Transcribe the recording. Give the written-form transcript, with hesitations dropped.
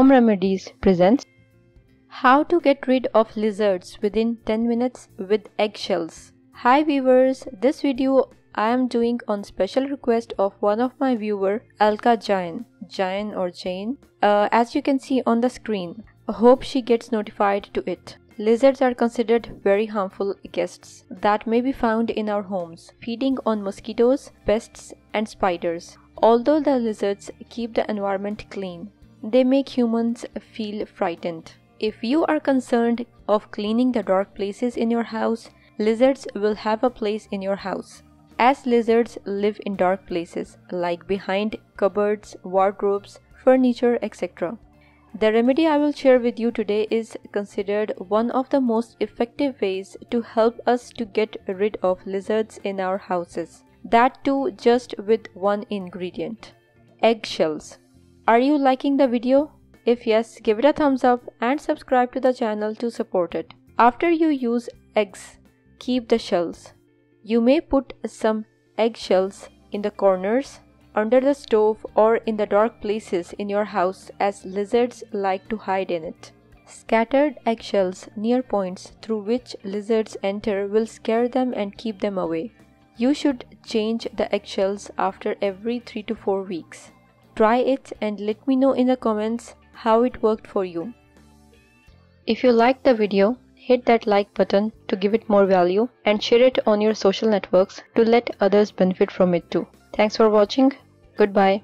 Home Remedies presents How to get rid of lizards within 10 minutes with eggshells. Hi viewers, this video I am doing on special request of one of my viewer, Alka Jain, as you can see on the screen. I hope she gets notified to it. Lizards are considered very harmful guests that may be found in our homes, feeding on mosquitoes, pests and spiders. Although the lizards keep the environment clean, they make humans feel frightened. If you are concerned of cleaning the dark places in your house, lizards will have a place in your house. As lizards live in dark places like behind cupboards, wardrobes, furniture, etc. The remedy I will share with you today is considered one of the most effective ways to help us to get rid of lizards in our houses. That too just with one ingredient: eggshells. Are you liking the video? If yes, give it a thumbs up and subscribe to the channel to support it. After you use eggs, keep the shells. You may put some eggshells in the corners, under the stove or in the dark places in your house, as lizards like to hide in it. Scattered eggshells near points through which lizards enter will scare them and keep them away. You should change the eggshells after every 3 to 4 weeks. Try it and let me know in the comments how it worked for you. If you liked the video, hit that like button to give it more value and share it on your social networks to let others benefit from it too. Thanks for watching. Goodbye.